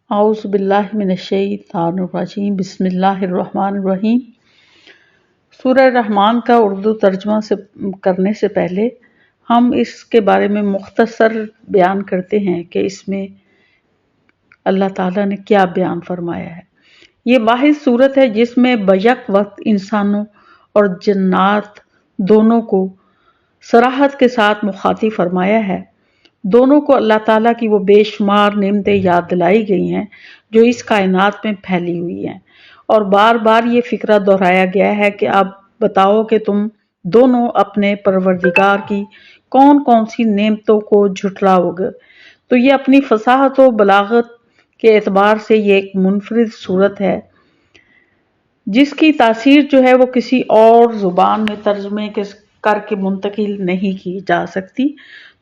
اعوذ باللہ من الشیطان الرجیم بسم اللہ الرحمن الرحیم۔ سورہ رحمان کا اردو ترجمہ کرنے سے پہلے ہم اس کے بارے میں مختصر بیان کرتے ہیں کہ اس میں اللہ تعالیٰ نے کیا بیان فرمایا ہے۔ یہ واحد صورت ہے جس میں بیک وقت انسانوں اور جنات دونوں کو صراحت کے ساتھ مخاطب فرمایا ہے۔ دونوں کو اللہ تعالیٰ کی وہ بے شمار نعمتیں یاد دلائی گئی ہیں جو اس کائنات میں پھیلی ہوئی ہیں، اور بار بار یہ فکرہ دہرایا گیا ہے کہ اب بتاؤ کہ تم دونوں اپنے پروردگار کی کون کون سی نعمتوں کو جھٹلاؤ گے۔ تو یہ اپنی فصاحت و بلاغت کے اعتبار سے یہ ایک منفرد صورت ہے جس کی تاثیر جو ہے وہ کسی اور زبان میں ترجمے کر کے منتقل نہیں کی جا سکتی۔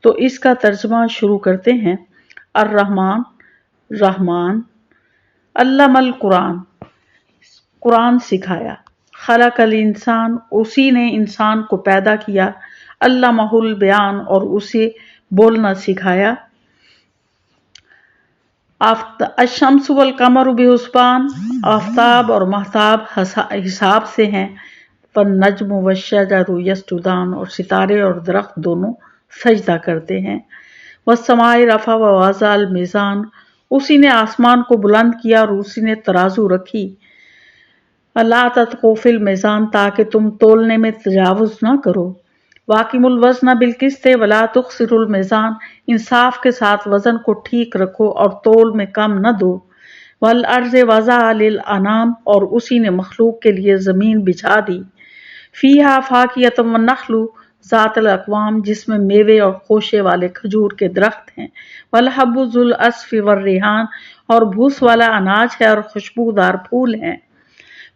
تو اس کا ترجمہ شروع کرتے ہیں۔ الرحمن، رحمان، علم القرآن، قرآن سکھایا، خلق الانسان، اسی نے انسان کو پیدا کیا، علمہ البیان، اور اسے بولنا سکھایا، الشمس والقمر بحسبان، آفتاب اور مہتاب حساب سے ہیں، والنجم والشجر یسجدان، اور ستارے اور درخت دونوں سجدہ کرتے ہیں، والسماء رفع ووضع المیزان، اسی نے آسمان کو بلند کیا اور اسی نے ترازو رکھی، الا تطغوا فی المیزان، تاکہ تم تولنے میں تجاوز نہ کرو، واقیموا الوزن بالقسط ولا تخسروا المیزان، انصاف کے ساتھ وزن کو ٹھیک رکھو اور تول میں کم نہ دو، والارض وضعها للانام، اور اسی نے مخلوق کے لیے زمین بچھا دی، فیہا فاکہۃ والنخل ذات الاکمام، جس میں میوے اور خوشے والے کھجور کے درخت ہیں، والحب ذو العصف والریحان، اور بھوس والا اناج ہے اور خوشبودار پھول ہیں،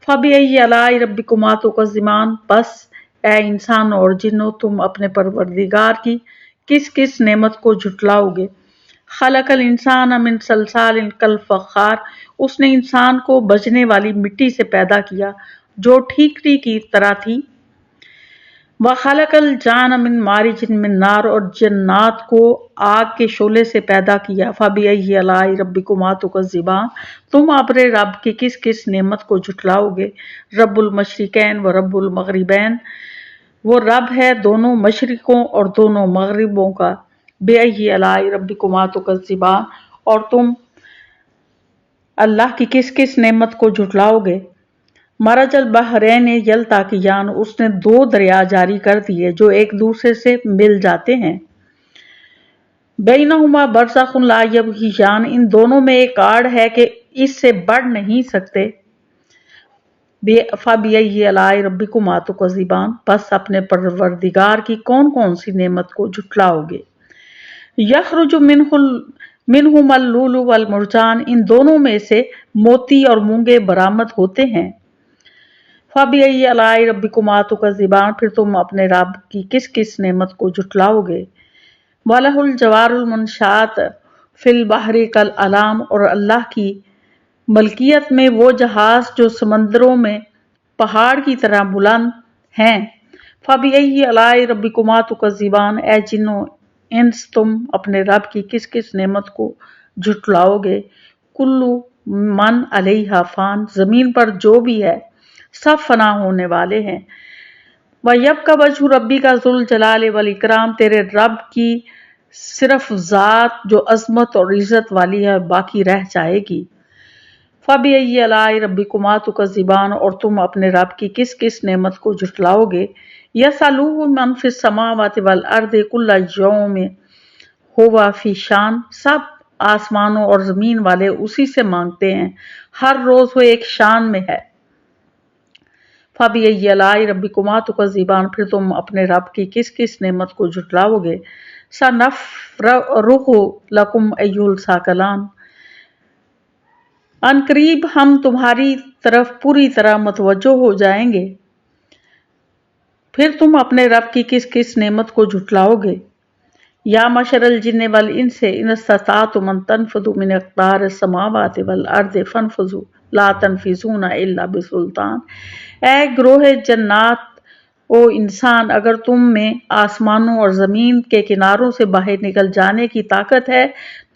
فبأی آلاء ربکما تکذبان، بس اے انسان اور جنوں تم اپنے پروردگار کی کس کس نعمت کو جھٹلاؤ گے۔ خلق الانسان من صلصال کالفخار، اس نے انسان کو بجنے والی مٹی سے پیدا کیا جو ٹھیکری کی طرح تھی، وخلق الجان من مارج من نار، اور جنات کو آگ کے شعلے سے پیدا کیا، فبأی آلاء ربکما تکذبان، تم اپنے رب کی کس کس نعمت کو جھٹلاؤ گے۔ رب المشرقین و رب المغربین، وہ رب ہے دونوں مشرقوں اور دونوں مغربوں کا، بأی آلاء ربکما تکذبان، اور تم اللہ کی کس کس نعمت کو جھٹلاؤ گے۔ مرج البحرین یلتقیان، اس نے دو دریا جاری کر دیے جو ایک دوسرے سے مل جاتے ہیں، بینہما برزخ لا یبغیان، ان دونوں میں ایک آڑ ہے کہ اس سے بڑھ نہیں سکتے، فبأی آلاء ربکما تکذبان، بس اپنے پروردگار کی کون کون سی نعمت کو جھٹلاؤ گے۔ یخرج منہما اللؤلؤ والمرجان، ان دونوں میں سے موتی اور مونگے برآمد ہوتے ہیں، فبأی آلاء ربکما تکذبان، پھر تم اپنے رب کی کس کس نعمت کو جھٹلاؤ گے۔ وَلَهُ الْجَوَارُ الْمُنشَآتُ فِي الْبَحْرِ كَالْأَعْلَامِ، اور اللہ کی ملکیت میں وہ جہاز جو سمندروں میں پہاڑ کی طرح بلند ہیں، فبأی آلاء ربکما تکذبان، اے جنوں انس تم اپنے رب کی کس کس نعمت کو جھٹلاؤ گے۔ کل من علیہا فان، زمین پر جو بھی ہے سب فنا ہونے والے ہیں، وَيَبْقَى وَجْهُ رَبِّكَ ذُو الْجَلَالِ وَالْإِكْرَامِ، تیرے رب کی صرف ذات جو عظمت اور عزت والی ہے باقی رہ جائے گی۔ فبأی آلاء ربکما تکذبان، اور تم اپنے رب کی کس کس نعمت کو جھٹلاؤ گے۔ یسألہ من فی السماوات والارض کل یوم ھو فی شان، سب آسمانوں اور زمین والے اسی سے مانگتے ہیں، ہر روز وہ ایک شان میں ہے۔ فبأی آلاء ربکما تکذبان، پھر تم اپنے رب کی کس کس نعمت کو جھٹلاؤ گے۔ سنفرغ لکم ایھا الثقلان، ان قریب ہم تمہاری طرف پوری طرح متوجہ ہو جائیں گے۔ پھر تم اپنے رب کی کس کس نعمت کو جھٹلاؤ گے۔ یا معشر الجن والانس ان استطعتم ان تنفذوا من اقطار السماوات والارض فانفذوا لا تنفذون الا بسلطان، اے گروہ جنات او انسان، اگر تم میں آسمانوں اور زمین کے کناروں سے باہر نکل جانے کی طاقت ہے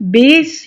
20